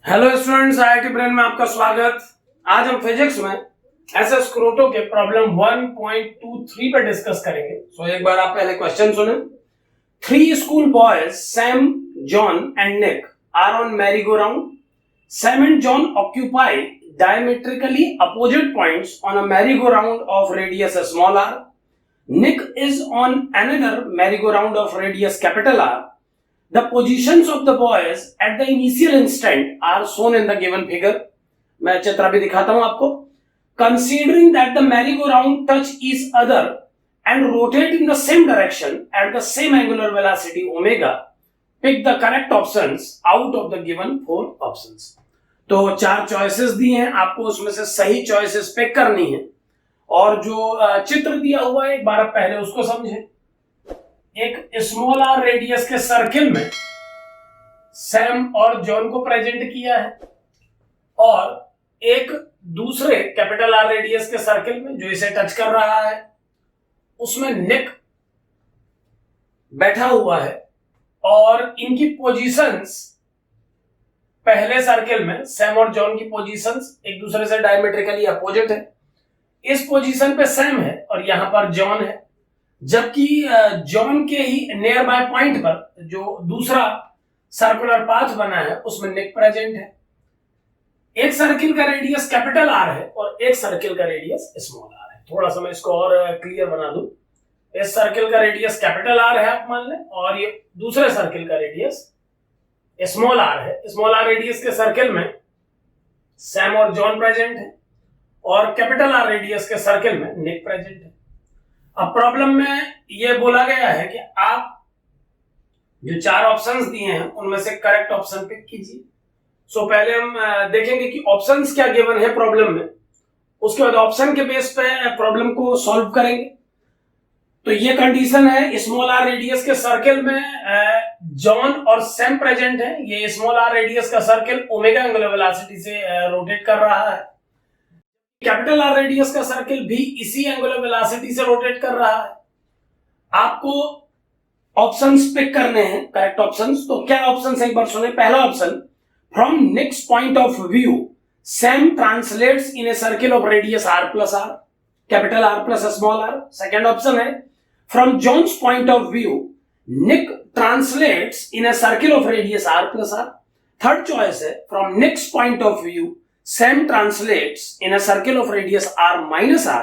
Hello students, IIT brain में आपका स्वागत। आज हम फिजिक्स में ऐसे स्क्रोटो के प्रॉब्लम 1.23 पर डिस्कस करेंगे। सो एक बार आप पहले क्वेश्चन सुने। 3 school boys Sam, John and Nick are on merry-go-round. Sam and John occupy diametrically opposite points on a merry-go-round of radius small r. Nick is on another merry-go-round of radius capital R. The positions of the boys at the initial instant are shown in the given figure. मैं चित्र भी दिखाता हूं आपको। Considering that the merry-go-round touch each other and rotate in the same direction at the same angular velocity omega, pick the correct options out of the given 4 options. तो 4 choices दिए हैं, आपको उसमें से सही चॉइसेस पिक करनी है। और जो चित्र दिया हुआ है एक बार आप पहले उसको समझें। एक स्मॉल आर रेडियस के सर्किल में सैम और जॉन को प्रेजेंट किया है और एक दूसरे कैपिटल आर रेडियस के सर्किल में जो इसे टच कर रहा है उसमें निक बैठा हुआ है और इनकी पोजीशंस पहले सर्किल में सैम और जॉन की पोजीशंस एक दूसरे से डायमेट्रिकली अपोजिट है। इस पोजीशन पे सैम है और यहां पर जॉन है, जबकि जॉन के ही नियर बाय पॉइंट पर जो दूसरा सर्कुलर पाथ बना है उसमें निक प्रेजेंट है। एक सर्किल का रेडियस कैपिटल आर है और एक सर्किल का रेडियस स्मॉल आर है। थोड़ा सा मैं इसको और क्लियर बना दूं। इस सर्किल का रेडियस कैपिटल आर है आप मान लें, और ये दूसरे सर्किल का रेडियस स्मॉल आर है। स्मॉल आर रेडियस के सर्किल में सैम और जॉन प्रेजेंट है और कैपिटल आर रेडियस के सर्किल में निक प्रेजेंट है। अब प्रॉब्लम में यह बोला गया है कि आप जो 4 ऑप्शंस दिए हैं उनमें से करेक्ट ऑप्शन पिक कीजिए। सो पहले हम देखेंगे कि ऑप्शंस क्या गिवन है प्रॉब्लम में, उसके बाद ऑप्शन के बेस पे प्रॉब्लम को सॉल्व करेंगे। तो ये कंडीशन है, स्मॉल आर रेडियस के सर्किल में जॉन और सैम प्रेजेंट है। ये स्मॉल आर रेडियस का सर्किल ओमेगा एंगुलर वेलोसिटी से रोटेट कर रहा है। कैपिटल आर रेडियस का सर्किल भी इसी एंगुलर वेलोसिटी से रोटेट कर रहा है। आपको ऑप्शंस पिक करने हैं, करेक्ट ऑप्शंस। तो क्या ऑप्शंस एक बार सुने। पहला option, from Nick's point of view Sam translates in a circle of radius r plus R, capital R plus small R. Second option है, from John's point of view Nick translates in a circle of radius r plus R. Third choice है, from Nick's point of view Sam translates in a circle of radius r minus r.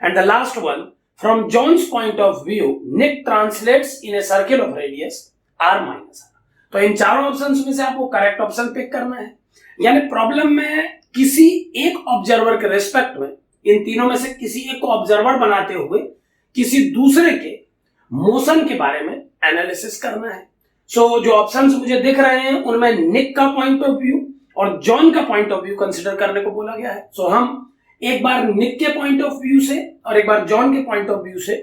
And the last one, from John's point of view, Nick translates in a circle of radius r minus r. तो इन चारों options में से आपको correct option pick करना है। यानी problem में किसी एक ऑब्जर्वर के रिस्पेक्ट में इन तीनों में से किसी एक को ऑब्जर्वर बनाते हुए किसी दूसरे के मोशन के बारे में एनालिसिस करना है। सो जो ऑप्शंस मुझे दिख रहे हैं उनमें निक का पॉइंट ऑफ व्यू और जॉन का पॉइंट ऑफ व्यू कंसीडर करने को बोला गया है। सो हम एक बार निक के पॉइंट ऑफ व्यू से और एक बार जॉन के पॉइंट ऑफ व्यू से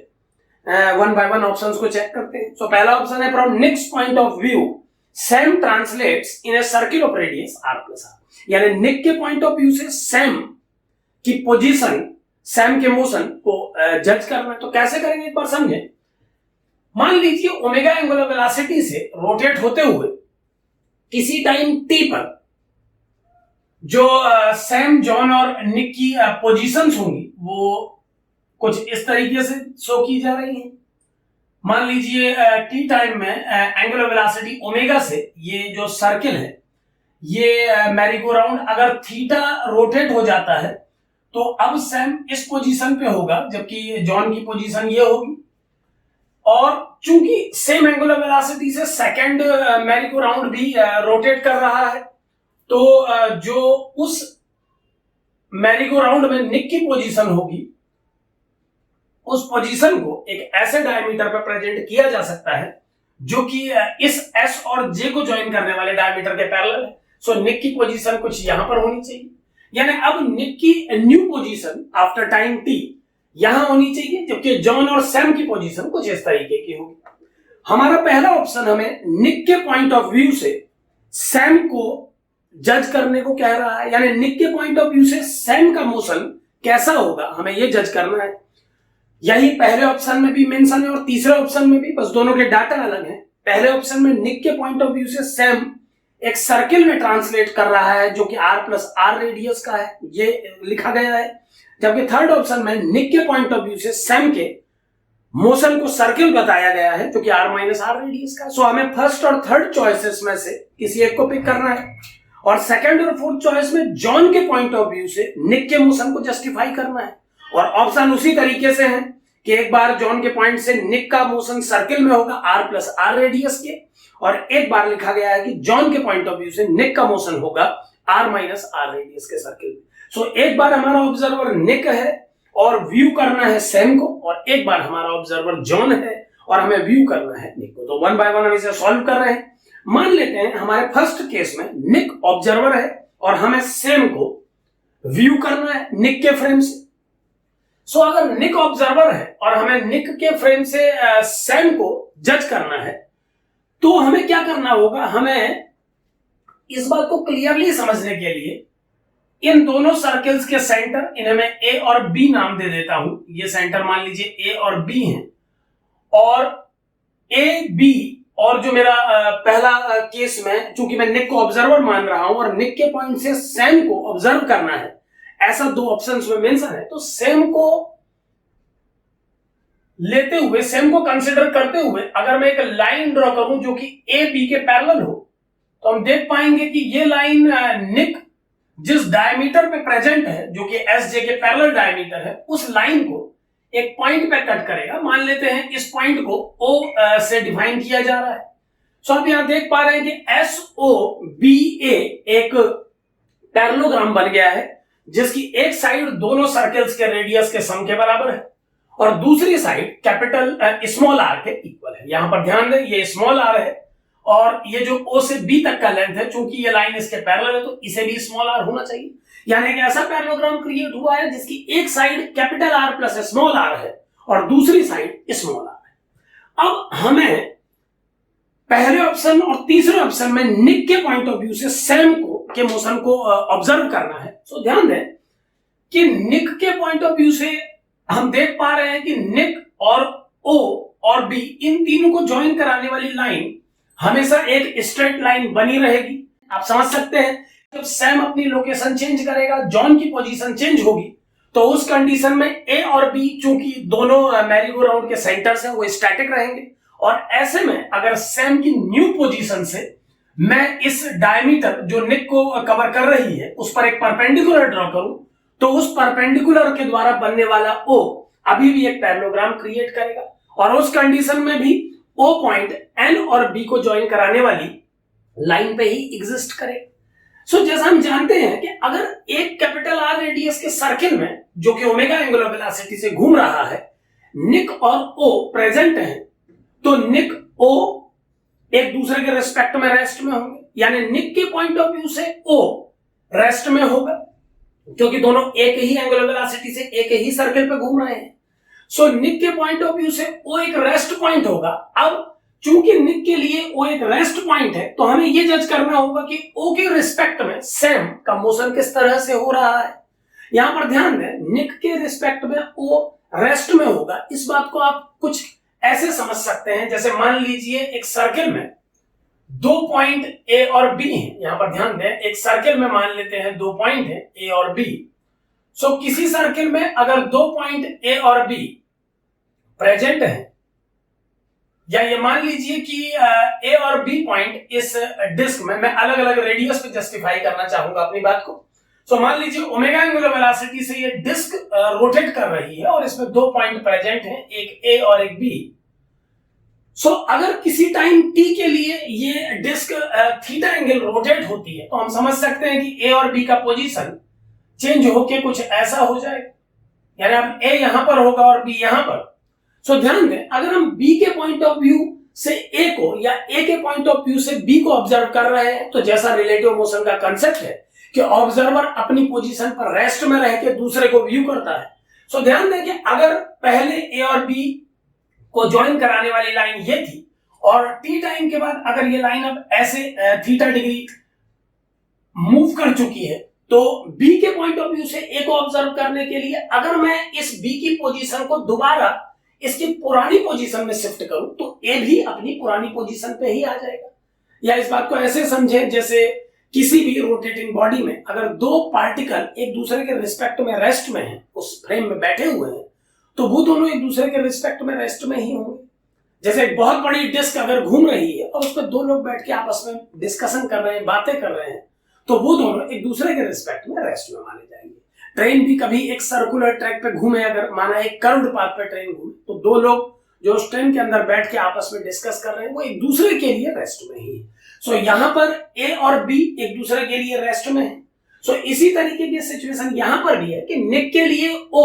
वन बाय वन ऑप्शंस को चेक करते हैं। सो पहला ऑप्शन है, from Nick's point of view Sam translates in a circle of radius r plus r. यानी निक के पॉइंट ऑफ व्यू से सैम की पोजीशन, सैम के मोशन को जज करना है। तो कैसे करेंगे एक बार समझें। मान लीजिए ओमेगा एंगुलर वेलोसिटी से रोटेट होते हुए किसी टाइम t पर जो सैम, जॉन और निक की पोजीशंस होंगी वो कुछ इस तरीके से शो की जा रही हैं। मान लीजिए टी टाइम में एंगुलर वेलोसिटी ओमेगा से ये जो सर्किल है, ये मैरी-गो-राउंड अगर थीटा रोटेट हो जाता है तो अब सैम इस पोजीशन पे होगा जबकि जॉन की पोजीशन ये होगी। और चूंकि सेम एंगुलर वेलोसिटी से सेकंड मैरी-गो-राउंड भी रोटेट कर रहा है, तो जो उस मैरी-गो-राउंड में निक की पोजीशन होगी उस पोजीशन को एक ऐसे डायमीटर पर प्रेजेंट किया जा सकता है जो कि इस एस और जे को ज्वाइन करने वाले डायमीटर के पैरेलल है। सो निक की पोजीशन कुछ यहां पर होनी चाहिए। यानी अब निक की new position after time T यहां होनी चाहिए, जबकि जॉन और सैम की पोजीशन कुछ इस तरीके की होगी। हमारा पहला ऑप्शन हमें निक के पॉइंट ऑफ व्यू से सैम को जज करने को कह रहा है। यानी निक के पॉइंट ऑफ व्यू से सैम का मोशन कैसा होगा हमें यह जज करना है। यही पहले ऑप्शन में भी मेंशन है और तीसरे ऑप्शन में भी, बस दोनों के डाटा अलग हैं। पहले ऑप्शन में निक के पॉइंट ऑफ व्यू से सैम एक सर्किल में ट्रांसलेट कर रहा है जो कि r प्लस आर रेडियस का है, ये लिखा गया है। जबकि थर्ड ऑप्शन में निक के पॉइंट ऑफ व्यू से सैम के मोशन को सर्किल बताया गया है जो कि r माइनस आर रेडियस का। सो हमें फर्स्ट और थर्ड चॉइसेस में से किसी एक को पिक करना है, और सेकंड और फोर्थ चॉइस में जॉन के पॉइंट ऑफ व्यू से निक के मोशन को जस्टिफाई करना है। और ऑप्शन उसी तरीके से है कि एक बार जॉन के पॉइंट से निक का मोशन सर्किल में होगा r प्लस आर रेडियस के, और एक बार लिखा गया है कि जॉन के पॉइंट ऑफ व्यू से निक का मोशन होगा r माइनस आर रेडियस के सर्किल में। सो एक बार हमारा ऑब्जर्वर निक है और व्यू करना है सैम को, और एक बार हमारा ऑब्जर्वर जॉन है और हमें व्यू करना है निक को। तो वन बाय वन हम इसे सॉल्व कर रहे हैं। मान लेते हैं हमारे फर्स्ट केस में निक ऑब्जर्वर है और हमें सैम को व्यू करना है निक के फ्रेम से। सो अगर निक ऑब्जर्वर है और हमें निक के फ्रेम से सैम को जज करना है, तो हमें क्या करना होगा, हमें इस बात को क्लियरली समझने के लिए इन दोनों सर्कल्स के सेंटर, इन्हें मैं ए और बी नाम दे देता हूं। ये सेंटर मान लीजिए ए और बी हैं, और ए बी और जो मेरा पहला केस में चूंकि मैं निक को ऑब्जर्वर मान रहा हूं और निक के पॉइंट से सैम को ऑब्जर्व करना है, ऐसा दो ऑप्शंस में मेंशन है। तो सैम को लेते हुए, सैम को कंसीडर करते हुए अगर मैं एक लाइन ड्रॉ करूं जो कि ए बी के पैरेलल हो, तो हम देख पाएंगे कि ये लाइन निक जिस डायमीटर पे प्रेजेंट है जो कि एस जे के पैरेलल डायमीटर है, उस लाइन को एक पॉइंट पे कट करेगा। मान लेते हैं इस पॉइंट को O से डिफाइन किया जा रहा है। सो आप यहां देख पा रहे हैं कि SOBA एक पैरेललोग्राम बन गया है जिसकी एक साइड दोनों सर्कल्स के रेडियस के सम के बराबर है और दूसरी साइड कैपिटल स्मॉल आर के इक्वल है। यहां पर ध्यान दें, ये स्मॉल आर है और ये जो O से B तक का लेंथ है, चूंकि ये लाइन इसके पैरेलल है तो इसे भी स्मॉल आर होना चाहिए। यानी कि ऐसा पैरेललोग्राम क्रिएट हुआ है जिसकी एक side capital R plus small are है और दूसरी साइड स्मॉल आर है। अब हमें पहले ऑप्शन और तीसरे ऑप्शन में निक के पॉइंट ऑफ व्यू से सैम को के मोशन को ऑब्जर्व करना है। सो ध्यान दें कि निक के पॉइंट ऑफ व्यू से हम देख पा रहे हैं कि निक और O और B इन तीनों को ज्वाइन कराने वाली लाइन हमेशा एक स्ट्रेट लाइन बनी रहेगी। आप समझ सकते हैं जब सैम अपनी लोकेशन चेंज करेगा, जॉन की पोजीशन चेंज होगी, तो उस कंडीशन में ए और बी चूंकि दोनों मैरीगो राउंड के सेंटर्स हैं वो स्टैटिक रहेंगे, और ऐसे में अगर सैम की न्यू पोजीशन से मैं इस डायमीटर जो निक को कवर कर रही है उस पर एक परपेंडिकुलर ड्रॉ करूं, तो उस परपेंडिकुलर के द्वारा बनने वाला O अभी भी एक पैरेललोग्राम क्रिएट करेगा और उस कंडीशन में भी O पॉइंट N और B को ज्वाइन कराने वाली लाइन पे ही एग्जिस्ट करेगा। सो जैसा हम जानते हैं कि अगर एक कैपिटल आर रेडियस के सर्किल में जो कि ओमेगा एंगुलर वेलोसिटी से घूम रहा है, निक और O प्रेजेंट हैं, तो निक O एक दूसरे के रिस्पेक्ट में रेस्ट में होंगे, यानी निक के पॉइंट ऑफ व्यू से O रेस्ट में होगा क्योंकि दोनों एक ही एंगुलर वेलोसिटी से एक ही सर्किल पे घूम रहे हैं। सो निक के पॉइंट ऑफ व्यू से O एक रेस्ट पॉइंट होगा। अब चूंकि निक के लिए O एक रेस्ट पॉइंट है तो हमें यह जज करना होगा कि O के रिस्पेक्ट में सैम का मोशन किस तरह से हो रहा है। यहां पर ध्यान दें, निक के रिस्पेक्ट में O रेस्ट में होगा। इस बात को आप कुछ ऐसे समझ सकते हैं जैसे मान लीजिए एक सर्किल में दो पॉइंट A और B हैं। यहां पर ध्यान दें, एक सर्किल में मान लेते हैं दो पॉइंट है A और B। सो किसी सर्किल में अगर दो पॉइंट A और B प्रेजेंट है, या ये मान लीजिए कि A और B पॉइंट इस डिस्क में, मैं अलग अलग रेडियस पे जस्टिफाई करना चाहूंगा अपनी बात को। सो मान लीजिए ओमेगा एंगुलर वेलोसिटी से ये डिस्क रोटेट कर रही है और इसमें दो पॉइंट प्रेजेंट हैं, एक A और एक B। सो अगर किसी टाइम t के लिए ये डिस्क थीटा एंगल रोटेट होती है तो हम समझ सकते हैं कि A और B का पोजीशन चेंज होके कुछ ऐसा हो जाएगा, यानी अब A यहां पर होगा और B यहां पर। सो ध्यान दें, अगर हम B के पॉइंट ऑफ व्यू से A को या A के पॉइंट ऑफ व्यू से B को ऑब्जर्व कर रहे हैं, तो जैसा रिलेटिव मोशन का कंसेप्ट है कि ऑब्जर्वर अपनी पोजीशन पर रेस्ट में रह के दूसरे को व्यू करता है। सो ध्यान दें कि अगर पहले A और B को ज्वाइन कराने वाली लाइन ये थी और t टाइम के बाद अगर ये लाइन अब ऐसे थीटा डिग्री मूव कर चुकी है, तो B के पॉइंट ऑफ व्यू से A को ऑब्जर्व करने के लिए अगर मैं इस B की पोजीशन को दोबारा इसकी पुरानी पोजीशन में शिफ्ट करूं तो A भी अपनी पुरानी पोजीशन पे ही आ जाएगा। या इस बात को ऐसे समझें जैसे किसी भी रोटेटिंग बॉडी में अगर दो पार्टिकल एक दूसरे के रिस्पेक्ट में रेस्ट में हैं, उस फ्रेम में बैठे हुए हैं, तो वो दोनों एक दूसरे के रिस्पेक्ट में रेस्ट में ही होंगे। जैसे एक बहुत बड़ी डिस्क अगर घूम रही है और उस पर दो लोग बैठ के आपस में डिस्कशन कर रहे हैं, बातें कर रहे हैं, तो वो दोनों एक दूसरे के रिस्पेक्ट में रेस्ट में माने जाएंगे। ट्रेन भी कभी एक सर्कुलर ट्रैक पे घूमे, अगर माना एक कर्व्ड पाथ पे ट्रेन घूमे, तो दो लोग जो उस ट्रेन के अंदर बैठ के आपस में डिस्कस कर रहे हैं वो एक दूसरे के लिए रेस्ट में ही है। सो यहां पर ए और बी एक दूसरे के लिए रेस्ट में है। सो इसी तरीके की सिचुएशन यहां पर भी है कि निक के लिए ओ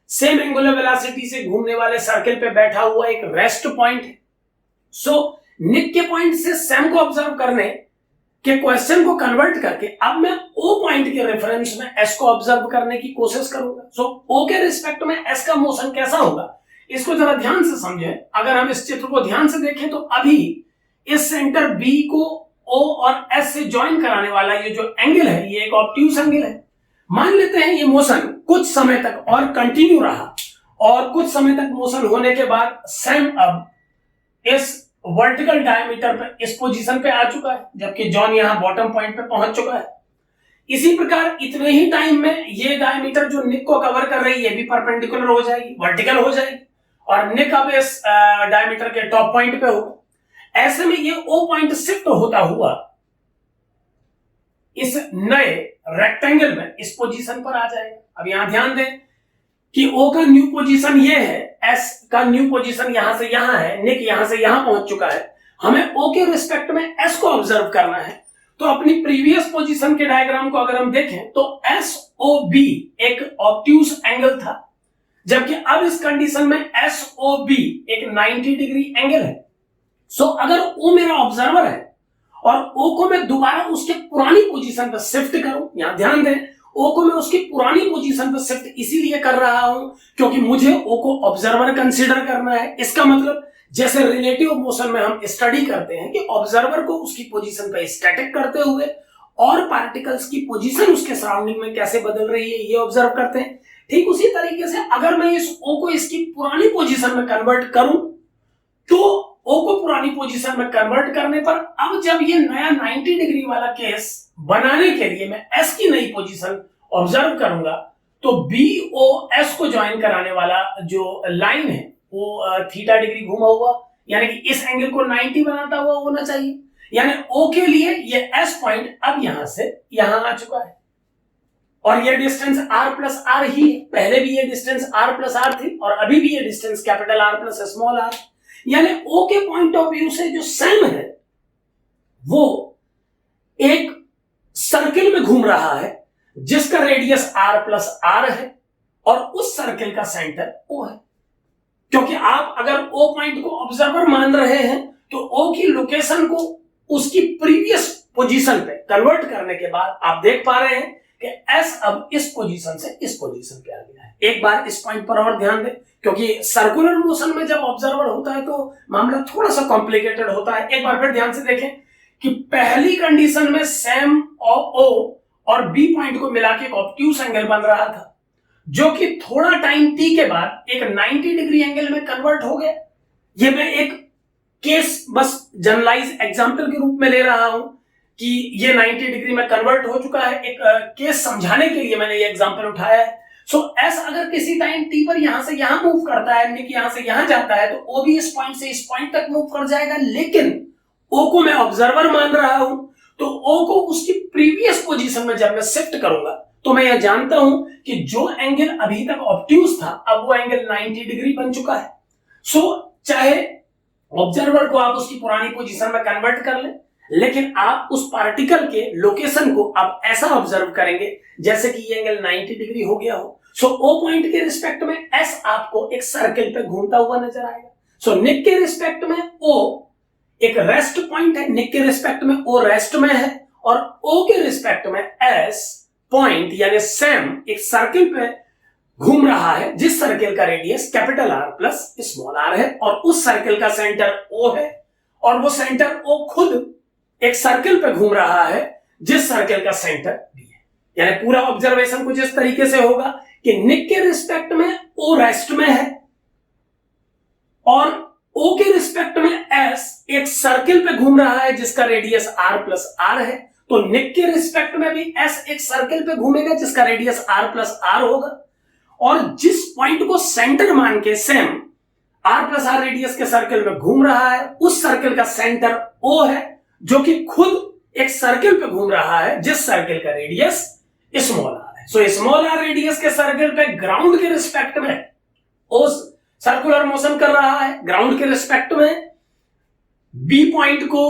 सेम एंगुलर वेलोसिटी से घूमने वाले सर्कल पे बैठा हुआ एक रेस्ट पॉइंट है। सो निक के पॉइंट से सैम को ऑब्जर्व करने के क्वेश्चन को कन्वर्ट करके अब मैं ओ पॉइंट के रेफरेंस में एस को ऑब्जर्व करने की कोशिश करूंगा। सो ओ के रिस्पेक्ट में एस का मोशन कैसा होगा इसको जरा ध्यान से समझें। अगर हम इस चित्र को ध्यान से देखें तो अभी इस सेंटर बी को ओ और एस से ज्वाइन कराने वाला ये जो एंगल है ये एक ऑब्ट्यूज एंगल है। मान लेते हैं ये मोशन कुछ समय तक और कंटिन्यू रहा और कुछ समय तक मोशन होने के बाद सैम अब इस वर्टिकल डायमीटर पे इस पोजीशन पे आ चुका है, जबकि जॉन यहां बॉटम पॉइंट पे पहुंच चुका है। इसी प्रकार इतने ही टाइम में ये डायमीटर जो निक को कवर कर रही है भी परपेंडिकुलर हो जाएगी, वर्टिकल हो जाएगी, और निक अब इस डायमीटर के टॉप पॉइंट पे होगा। ऐसे में ये ओ पॉइंट शिफ्ट होता हुआ इस नए रेक्टेंगल में इस पोजीशन पर आ जाएगा। अब यहां ध्यान दें कि ओ का न्यू पोजीशन ये है, एस का न्यू पोजीशन यहां से यहां है, निक यहां से यहां पहुंच चुका है। हमें ओ के रिस्पेक्ट में एस को ऑब्जर्व करना है। तो अपनी प्रीवियस पोजीशन के डायग्राम को अगर हम देखें तो एस ओ बी एक ऑब्ट्यूज एंगल था, जबकि अब इस कंडीशन में एस ओ बी एक 90 डिग्री एंगल है। सो अगर ओ मेरा ऑब्जर्वर है और ओ को मैं दोबारा उसके पुरानी पोजीशन पर शिफ्ट करूं, यहां ध्यान दें ओ को मैं उसकी पुरानी पोजीशन पर शिफ्ट इसीलिए कर रहा हूं क्योंकि मुझे ओ को ऑब्जर्वर कंसीडर करना है। इसका मतलब जैसे रिलेटिव मोशन में हम स्टडी करते हैं कि ऑब्जर्वर को उसकी पोजीशन पर स्टैटिक करते हुए और पार्टिकल्स की पोजीशन उसके सराउंडिंग में कैसे बदल रही है ये ऑब्जर्व करते हैं, ठीक उसी तरीके से अगर मैं इस ओ को इसकी पुरानी पोजीशन में कन्वर्ट करूं तो ओ को पुरानी पोजीशन में कन्वर्ट करने पर अब जब ये नया 90 डिग्री वाला केस बनाने के लिए मैं एस की नई पोजीशन ऑब्जर्व करूंगा तो बी ओ एस को ज्वाइन कराने वाला जो लाइन है वो थीटा डिग्री घुमा हुआ, यानी कि इस एंगल को 90 बनाता हुआ होना चाहिए। यानी ओ के लिए ये एस पॉइंट अब यहां से यहां आ चुका है और ये डिस्टेंस r प्लस आर ही है। पहले भी ये डिस्टेंस r प्लस आर थी और अभी भी ये distance capital R plus small r। यानी ओ के पॉइंट ऑफ व्यू से जो सैम है वो एक सर्किल में घूम रहा है जिसका रेडियस r प्लस आर है और उस सर्किल का सेंटर ओ है। क्योंकि आप अगर ओ पॉइंट को ऑब्जर्वर मान रहे हैं तो ओ की लोकेशन को उसकी प्रीवियस पोजीशन पे कन्वर्ट करने के बाद आप देख पा रहे हैं कि एस अब इस पोजीशन से इस पोजीशन पे आ गया है। एक बार इस पॉइंट पर और ध्यान दें क्योंकि सर्कुलर मोशन में जब ऑब्जर्वर होता है तो मामला थोड़ा सा कॉम्प्लिकेटेड होता है। एक बार फिर ध्यान से देखें कि पहली कंडीशन में सैम और ओ और बी पॉइंट को मिला के एक ऑब्ट्यूज एंगल बन रहा था जो कि थोड़ा टाइम टी के बाद एक 90 डिग्री एंगल में कन्वर्ट हो गया। ये मैं एक केस बस जनरलाइज एग्जांपल के रूप में ले रहा हूं कि ये 90 डिग्री में कन्वर्ट हो चुका है। एक केस समझाने के लिए मैंने ये एग्जांपल उठाया है। सो एस अगर किसी टाइम टी पर यहां से यहां मूव करता है, निक यहां से यहां जाता है, तो ओ भी इस पॉइंट से इस पॉइंट तक मूव कर जाएगा। लेकिन ओ को मैं ऑब्जर्वर मान रहा हूं तो ओ को उसकी प्रीवियस पोजीशन में जब मैं शिफ्ट करूंगा तो मैं यह जानता हूं कि जो एंगल अभी तक ऑब्ट्यूज था अब वो एंगल 90 डिग्री बन चुका है। सो चाहे ऑब्जर्वर को आप उसकी पुरानी पोजीशन में कन्वर्ट कर लें, लेकिन आप उस पार्टिकल के लोकेशन को अब ऐसा ऑब्जर्व करेंगे जैसे कि ये एंगल 90 डिग्री हो गया हो। सो ओ पॉइंट के रिस्पेक्ट में एस आपको एक सर्किल पे घूमता हुआ नजर आएगा। सो निक के रिस्पेक्ट में ओ एक रेस्ट पॉइंट है, निक के रिस्पेक्ट में ओ रेस्ट में है और ओ के रिस्पेक्ट में एस पॉइंट यानी सैम एक सर्किल पे घूम रहा है जिस सर्किल का radius capital R plus small r है और उस सर्किल का सेंटर O है और वो सेंटर O खुद एक सर्किल पे घूम रहा है जिस सर्किल का सेंटर B है। यानी पूरा ऑब्जर्वेशन कुछ इस तरीके से होगा कि निक के रिस्पेक्ट में O रेस्ट में है और ओ के रिस्पेक्ट में एस एक सर्किल पे घूम रहा है जिसका रेडियस आर प्लस आर है, तो निक के रिस्पेक्ट में भी एस एक सर्किल पे घूमेगा जिसका रेडियस आर प्लस आर होगा। और जिस पॉइंट को सेंटर मान के Sam R plus are radius के सर्किल में घूम रहा है उस सर्किल का सेंटर ओ है, जो कि खुद एक सर्किल पे घूम रहा है जिस सर्किल का रेडियस स्मॉल आर है। सो स्मॉल आर रेडियस के सर्किल पे ग्राउंड के रिस्पेक्ट में ओ सर्कुलर मोशन कर रहा है, ग्राउंड के रिस्पेक्ट में बी पॉइंट को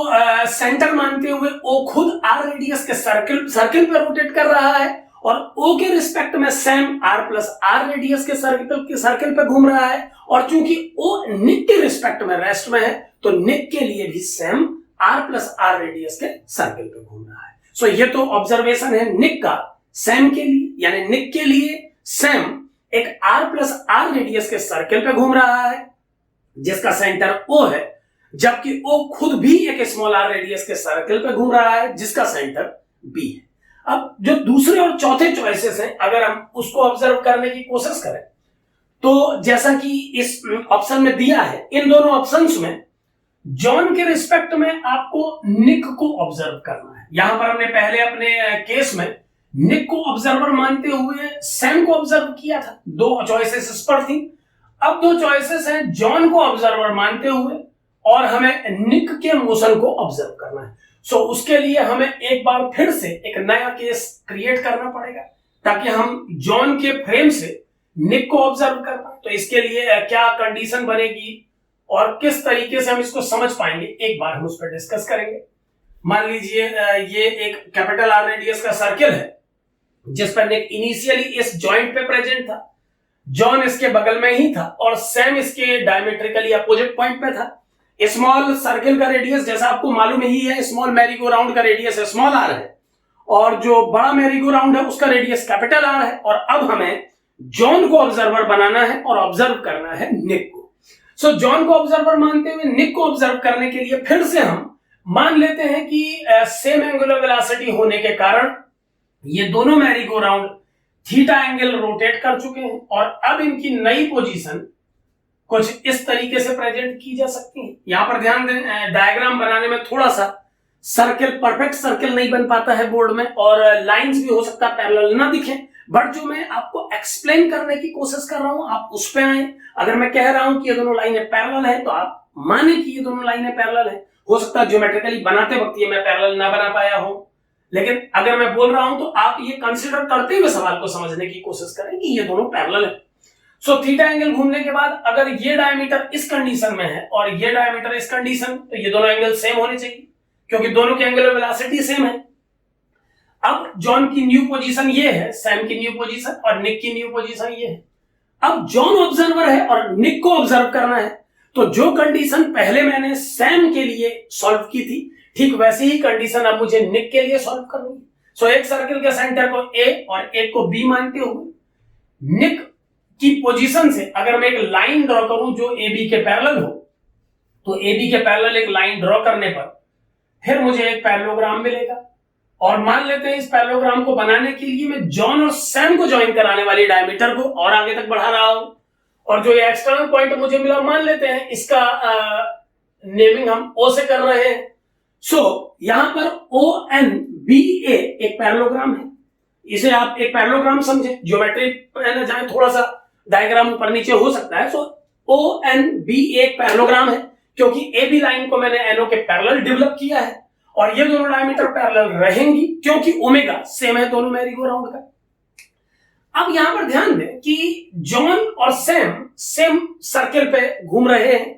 सेंटर मानते हुए ओ खुद आर रेडियस के सर्किल पे रोटेट कर रहा है, और ओ के रिस्पेक्ट में Sam R plus are radius के सर्किल पे घूम रहा है। और चूंकि ओ निक के रिस्पेक्ट में रेस्ट में है तो निक के लिए भी Sam R plus are radius के सर्किल पे घूम रहा है। सो ये तो ऑब्जर्वेशन है निक का सैम के लिए, यानी निक के लिए सैम एक आर प्लस आर रेडियस के सर्किल पे घूम रहा है जिसका सेंटर ओ है, जबकि ओ खुद भी एक स्मॉल आर रेडियस के सर्किल पे घूम रहा है जिसका सेंटर बी है। अब जो दूसरे और चौथे चॉइसेस हैं अगर हम उसको ऑब्जर्व करने की कोशिश करें तो जैसा कि इस ऑप्शन में दिया है, इन दोनों ऑप्शंस में जॉन के रिस्पेक्ट में आपको निक को ऑब्जर्व करना है। यहां पर हमने पहले अपने केस में निक को ऑब्जर्वर मानते हुए सैम को ऑब्जर्व किया था, दो चॉइसेस इस पर थी। अब दो चॉइसेस हैं जॉन को ऑब्जर्वर मानते हुए और हमें निक के मोशन को ऑब्जर्व करना है। सो उसके लिए हमें एक बार फिर से एक नया केस क्रिएट करना पड़ेगा ताकि हम जॉन के फ्रेम से निक को ऑब्जर्व कर पाए। तो इसके लिए क्या कंडीशन बनेगी और किस तरीके से हम इसको समझ पाएंगे, एक बार हम उस पर डिस्कस करेंगे। मान लीजिए ये एक कैपिटल आर रेडियस का सर्किल है जिस पर निक इनिशियली इस जॉइंट पे प्रेजेंट था, जॉन इसके बगल में ही था और सैम इसके डायमेट्रिकली अपोजिट पॉइंट पे था। स्मॉल सर्किल का रेडियस जैसा आपको मालूम ही है, स्मॉल मैरीगो राउंड का रेडियस स्मॉल आर है और जो बड़ा मैरीगो राउंड है उसका रेडियस कैपिटल आर है। और अब हमें जॉन को ऑब्जर्वर बनाना है और ऑब्जर्व करना है निक को। सो जॉन को ऑब्जर्वर मानते हुए निक को ऑब्जर्व करने के लिए फिर से हम मान लेते हैं कि सेम एंगुलर वेलोसिटी होने के कारण ये दोनों merry-go round theta angle rotate कर चुके हैं और अब इनकी नई पोजीशन कुछ इस तरीके से प्रेजेंट की जा सकती है। यहां पर ध्यान दें, डायग्राम बनाने में थोड़ा सा सर्किल परफेक्ट सर्किल नहीं बन पाता है बोर्ड में और लाइंस भी हो सकता है पैरेलल ना दिखे, बट जो मैं आपको एक्सप्लेन करने की कोशिश कर रहा हूं आप उस पे आए। अगर मैं कह रहा हूं कि ये दोनों लाइनें पैरेलल है तो आप माने कि ये दोनों लाइनें पैरेलल है। हो सकता है ज्योमेट्रिकली बनाते वक्त ये मैं पैरेलल ना बना पाया हूं, लेकिन अगर मैं बोल रहा हूं तो आप ये कंसीडर करते हुए सवाल को समझने की कोशिश करें कि ये दोनों पैरेलल है। सो थीटा एंगल घूमने के बाद अगर ये डायमीटर इस कंडीशन में है और ये डायमीटर इस कंडीशन, तो ये दोनों एंगल सेम होने चाहिए क्योंकि दोनों के एंगुलर वेलोसिटी सेम है। अब जॉन की न्यू पोजीशन ये है, सैम की न्यू पोजीशन और निक की न्यू पोजीशन ये है। अब जॉन ऑब्जर्वर है और निक को ऑब्जर्व करना है, तो जो कंडीशन पहले मैंने सैम के लिए सॉल्व की थी ठीक वैसी ही कंडीशन अब मुझे निक के लिए सॉल्व करनी है। सो एक सर्किल के सेंटर को ए और एक को बी मानते हुए निक की पोजीशन से अगर मैं एक लाइन ड्रॉ करूं जो ए बी के पैरेलल हो, तो ए बी के पैरेलल एक लाइन ड्रॉ करने पर फिर मुझे एक पैरेललोग्राम मिलेगा। और मान लेते हैं इस पैरेललोग्राम को बनाने के लिए मैं जॉन और सैम को ज्वाइन कराने वाली डायमीटर को और आगे तक बढ़ा रहा हूं, और जो ये एक्सटर्नल पॉइंट मुझे मिला मान लेते हैं इसका नेमिंग हम ओ से कर रहे हैं। सो यहां पर ओ एन बी ए एक पैरेललोग्राम है, इसे आप एक पैरेललोग्राम समझे। ज्योमेट्री पे जाए थोड़ा सा डायग्राम ऊपर नीचे हो सकता है। सो ओ एन बी एक पैरेललोग्राम है क्योंकि ए बी लाइन को मैंने एनओ के पैरेलल डेवलप किया है और ये दोनों डायमीटर पैरेलल रहेंगी क्योंकि ओमेगा सेम है दोनों मैरीगो राउंड का। अब यहां पर ध्यान दें कि जॉन और सैम सेम सर्किल पे घूम रहे हैं।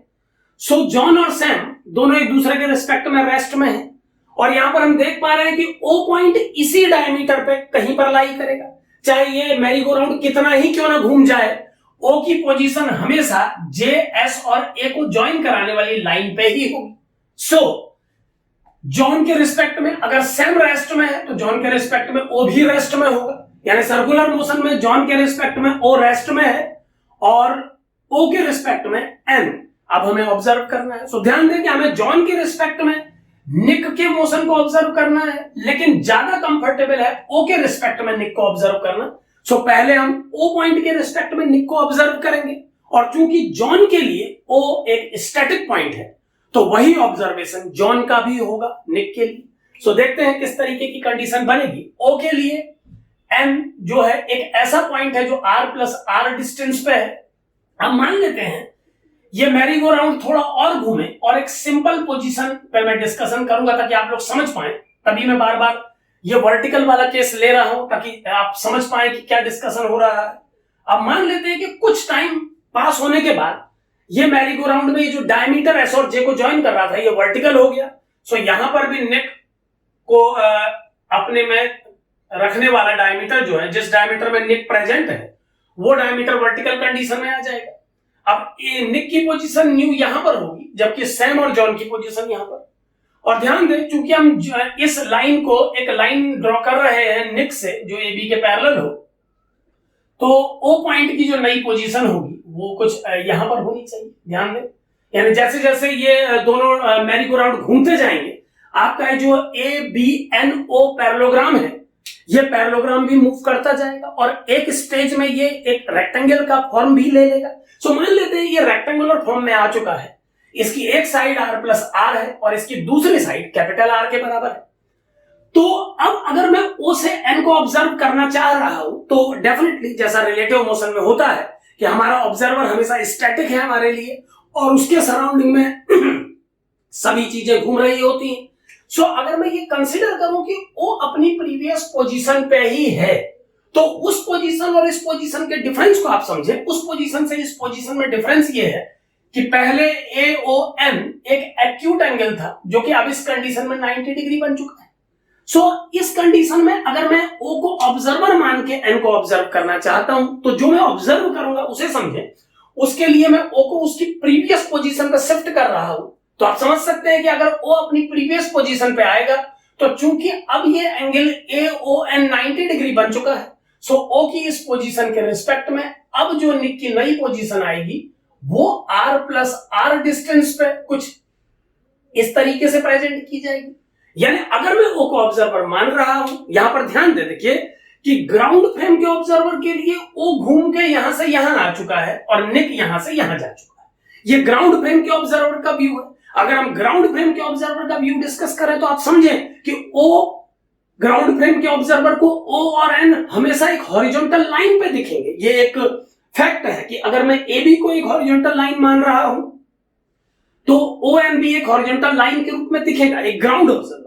सो जॉन और सैम दोनों एक दूसरे के रिस्पेक्ट में रेस्ट में हैं और यहां पर हम देख पा रहे हैं कि ओ पॉइंट इसी डायमीटर पे कहीं पर लाई करेगा, चाहे ये मैरीगो राउंड कितना ही क्यों ना घूम जाए, ओ की पोजीशन हमेशा जे एस और ए को ज्वाइन कराने वाली लाइन पे ही होगी। सो जॉन के रिस्पेक्ट में अगर सैम रेस्ट में है तो जॉन के रिस्पेक्ट में ओ भी रेस्ट में होगा, यानी सर्कुलर मोशन में जॉन के रिस्पेक्ट में ओ रेस्ट में है और ओ के रिस्पेक्ट में एन। अब हमें ऑब्जर्व करना है। सो ध्यान दें कि हमें जॉन के रिस्पेक्ट में निक के मोशन को ऑब्जर्व करना है, लेकिन ज्यादा कंफर्टेबल है ओ के रिस्पेक्ट में निक को ऑब्जर्व करना। सो पहले हम ओ पॉइंट के रिस्पेक्ट में निक को ऑब्जर्व करेंगे और चूंकि जॉन के लिए ओ एक स्टैटिक पॉइंट है, तो वही ऑब्जर्वेशन जॉन का भी होगा निक के लिए। सो देखते हैं किस तरीके की कंडीशन बनेगी। ओ के लिए एन जो है एक ऐसा पॉइंट है जो आर प्लस आर डिस्टेंस पे है। हम मान लेते हैं ये मैरी गो राउंड थोड़ा और घूमे, और एक सिंपल पोजीशन पे मैं डिस्कशन करूंगा ताकि आप लोग समझ पाए, तभी मैं बार बार ये वर्टिकल वाला केस ले रहा हूं ताकि आप समझ पाए कि क्या डिस्कशन हो रहा है। अब मान लेते हैं कि कुछ टाइम पास होने के बाद ये मैरी गो राउंड में ये जो डायमीटर एस और जे को ज्वाइन कर रहा था ये वर्टिकल हो गया। सो यहां पर भी नेक को अपने में रखने वाला डायमीटर जो है, जिस डायमीटर में निक प्रेजेंट है, वो डायमीटर वर्टिकल कंडीशन में आ जाएगा। अब निक की पोजीशन न्यू यहां पर होगी, जबकि सैम और जॉन की पोजीशन यहां पर। और ध्यान दें, चूंकि हम इस लाइन को एक लाइन ड्रॉ कर रहे हैं निक से जो ए बी के पैरेलल हो, तो ओ पॉइंट की जो नई पोजीशन होगी वो कुछ यहां पर होनी चाहिए। ध्यान दें, यानी जैसे जैसे ये दोनों मैरी गो राउंड घूमते जाएंगे, आपका जो A B N O parallelogram है, ये पैरेललोग्राम भी मूव करता जाएगा और एक स्टेज में ये एक रेक्टेंगल का फॉर्म भी ले लेगा। सो मान लेते हैं ये रेक्टेंगुलर फॉर्म में आ चुका है, इसकी एक साइड आर प्लस आर है और इसकी दूसरी साइड कैपिटल आर के बराबर है। तो अब अगर मैं ओ से एन को ऑब्जर्व करना चाह रहा हूं, तो डेफिनेटली जैसा रिलेटिव मोशन में होता है कि हमारा ऑब्जर्वर हमेशा स्टैटिक है हमारे लिए और उसके सराउंडिंग में सभी चीजें घूम रही होती हैं। सो अगर मैं ये कंसीडर करूं कि वो अपनी प्रीवियस पोजीशन पे ही है, तो उस पोजीशन और इस पोजीशन के डिफरेंस को आप समझें। उस पोजीशन से इस पोजीशन में डिफरेंस ये है कि पहले ए ओ एन एक एक्यूट एंगल था जो कि अब इस कंडीशन में 90 डिग्री बन चुका है। सो इस कंडीशन में अगर मैं ओ को ऑब्जर्वर मान के एन को ऑब्जर्व करना चाहता हूं, तो जो मैं ऑब्जर्व करूंगा उसे समझें। उसके लिए मैं ओ को उसकी प्रीवियस पोजीशन पर शिफ्ट कर रहा हूं। तो आप समझ सकते हैं कि अगर ओ अपनी प्रीवियस पोजीशन पे आएगा, तो चूंकि अब ये angle A O N 90 degree बन चुका है, सो ओ की इस पोजीशन के रिस्पेक्ट में अब जो निक की नई पोजीशन आएगी वो आर प्लस आर डिस्टेंस पे कुछ इस तरीके से प्रेजेंट की जाएगी। यानी अगर मैं ओ को ऑब्जर्वर मान रहा हूं, यहां पर ध्यान दे देखिए कि ग्राउंड फ्रेम के ऑब्जर्वर के लिए ओ घूम के यहां से यहां आ चुका है और निक यहां से यहां जा चुका है। ये ग्राउंड फ्रेम के ऑब्जर्वर का व्यू है। अगर हम ग्राउंड फ्रेम के ऑब्जर्वर का व्यू डिस्कस करें तो आप समझें कि ओ ग्राउंड फ्रेम के ऑब्जर्वर को ओ और एन हमेशा एक हॉरिजॉन्टल लाइन पे दिखेंगे। ये एक फैक्ट है कि अगर मैं ए बी को एक हॉरिजॉन्टल लाइन मान रहा हूं, तो ओ एन भी एक हॉरिजॉन्टल लाइन के रूप में दिखेगा एक ग्राउंड ऑब्जर्वर।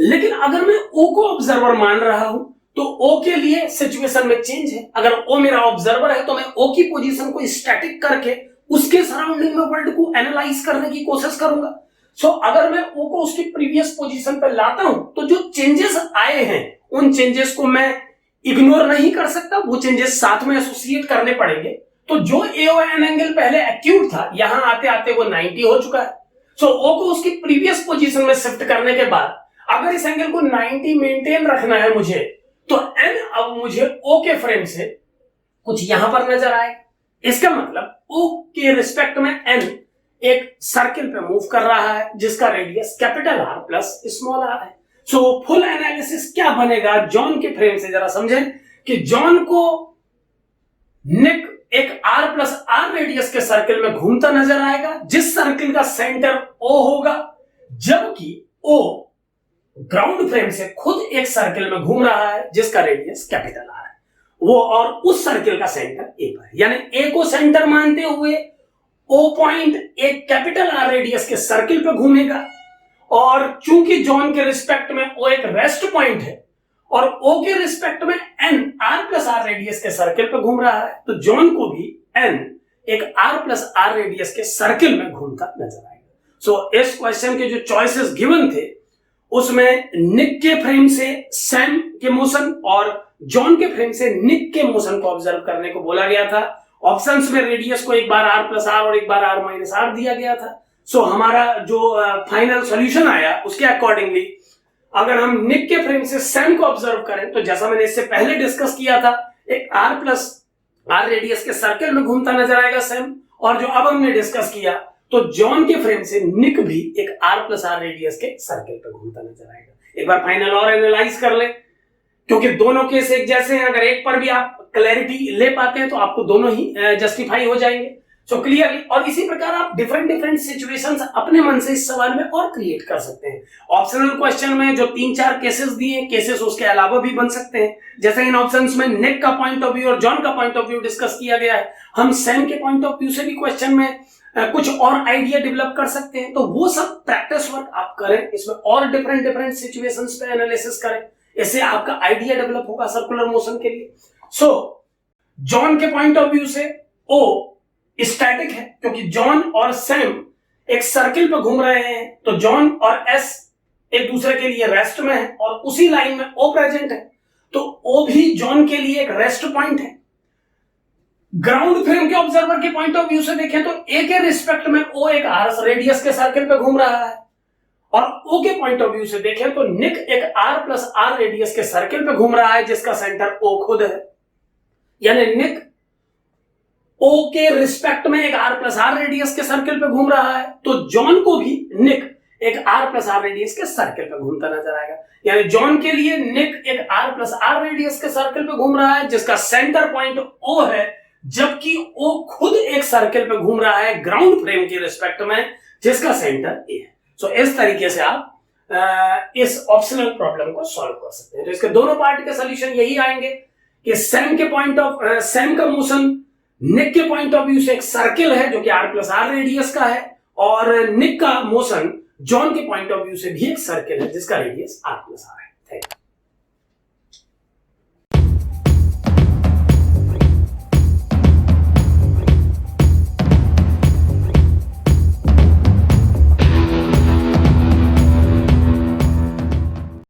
लेकिन अगर मैं ओ को ऑब्जर्वर मान रहा हूं, तो ओ के लिए सिचुएशन में चेंज है। अगर ओ मेरा ऑब्जर्वर है तो मैं ओ की पोजीशन को स्टैटिक करके उसके सराउंडिंग में वर्ल्ड को एनालाइज करने की कोशिश करूंगा। सो अगर मैं ओ को उसकी प्रीवियस पोजीशन पर लाता हूं, तो जो चेंजेस आए हैं उन चेंजेस को मैं इग्नोर नहीं कर सकता, वो चेंजेस साथ में एसोसिएट करने पड़ेंगे। तो जो ए ओ एन एंगल पहले एक्यूट था, यहां आते आते वो 90 हो चुका है। सो ओ को उसकी प्रीवियस पोजीशन में शिफ्ट करने के बाद अगर इस एंगल को 90 मेंटेन रखना है मुझे, तो एन अब मुझे ओ के फ्रेम से कुछ यहां पर नजर आए। इसका मतलब ओ के रिस्पेक्ट में एन एक सर्किल पे मूव कर रहा है जिसका radius capital R plus small are है। सो फुल एनालिसिस क्या बनेगा जॉन के फ्रेम से, जरा समझें कि जॉन को निक एक आर प्लस आर रेडियस के सर्किल में घूमता नजर आएगा, जिस सर्किल का सेंटर ओ होगा, जबकि ओ ग्राउंड फ्रेम से खुद एक सर्किल में घूम रहा है जिसका रेडियस कैपिटल आर है वो, और उस सर्किल का सेंटर ए पर है। यानी ए को सेंटर मानते हुए ओ पॉइंट एक कैपिटल आर रेडियस के सर्किल पे घूमेगा, और चूंकि जॉन के रिस्पेक्ट में ओ एक रेस्ट पॉइंट है और ओ के रिस्पेक्ट में N R plus are radius के सर्किल पे घूम रहा है, तो जॉन को भी एन एक आर प्लस आर रेडियस के सर्किल में घूमता नजर आएगा। सो इस क्वेश्चन के जो चॉइसेस गिवन थे उसमें निक के फ्रेम से सैम के मोशन और जॉन के फ्रेम से निक के मोशन को ऑब्जर्व करने को बोला गया था। ऑप्शंस में रेडियस को एक बार आर प्लस आर और एक बार आर माइनस आर दिया गया था। सो हमारा जो फाइनल सॉल्यूशन आया उसके अकॉर्डिंगली अगर हम निक के फ्रेम से सैम को ऑब्जर्व करें, तो जैसा मैंने इससे पहले डिस्कस किया था, एक आर प्लस आर रेडियस के सर्किल में घूमता नजर आएगा सैम, और जो अब हमने डिस्कस किया तो जॉन के फ्रेम से निक भी एक आर प्लस आर रेडियस के सर्किल पे घूमता नजर आएगा। एक बार फाइनल और एनालाइज कर ले, क्योंकि दोनों केस एक जैसे हैं। अगर एक पर भी आप क्लैरिटी ले पाते हैं तो आपको दोनों ही जस्टिफाई हो जाएंगे। सो क्लियरली, और इसी प्रकार आप डिफरेंट डिफरेंट सिचुएशंस अपने मन से इस सवाल में और क्रिएट कर सकते हैं। ऑप्शनल क्वेश्चन में जो 3-4 केसेस दिए, केसेस उसके अलावा भी बन सकते हैं। जैसे इन ऑप्शंस में निक का पॉइंट ऑफ व्यू और जॉन का पॉइंट ऑफ व्यू डिस्कस किया गया है, हम सैम के पॉइंट ऑफ व्यू से भी क्वेश्चन में कुछ और आइडिया डेवलप कर सकते हैं। तो वो सब प्रैक्टिस वर्क आप करें, इसमें और डिफरेंट डिफरेंट सिचुएशंस पे एनालिसिस करें, इससे आपका आइडिया डेवलप होगा सर्कुलर मोशन के लिए। सो जॉन के पॉइंट ऑफ व्यू से ओ स्टैटिक है, क्योंकि जॉन और सैम एक सर्किल पे घूम रहे हैं, तो जॉन और एस एक दूसरे के लिए रेस्ट में है और उसी लाइन में ओ प्रेजेंट है, तो ओ भी जॉन के लिए एक रेस्ट पॉइंट है। ग्राउंड फ्रेम के ऑब्जर्वर के पॉइंट ऑफ व्यू से देखें तो ए के रिस्पेक्ट में ओ एक आर रेडियस के सर्किल पे घूम रहा है, और ओ के पॉइंट ऑफ व्यू से देखें तो निक एक आर प्लस आर रेडियस के सर्किल पे घूम रहा है जिसका सेंटर ओ खुद है। यानी निक ओ के रिस्पेक्ट में एक आर प्लस आर रेडियस के सर्किल पे घूम रहा है, तो जॉन को भी निक एक आर प्लस आर रेडियस के सर्किल पे घूमता नजर आएगा। यानी जॉन के लिए निक एक आर प्लस आर रेडियस के सर्किल पे घूम रहा है जिसका सेंटर पॉइंट ओ है, जबकि ओ खुद एक सर्किल पे घूम रहा है ग्राउंड फ्रेम के रिस्पेक्ट में जिसका सेंटर ए है। सो इस तरीके से आप इस ऑप्शनल प्रॉब्लम को सॉल्व कर सकते हैं। तो इसके दोनों पार्ट के सॉल्यूशन यही आएंगे कि सैम का मोशन निक के पॉइंट ऑफ व्यू से एक सर्किल है जो कि आर प्लस आर रेडियस का है, और निक का मोशन जॉन के पॉइंट ऑफ व्यू से भी एक सर्किल है जिसका रेडियस आर प्लस आर है। Thank you.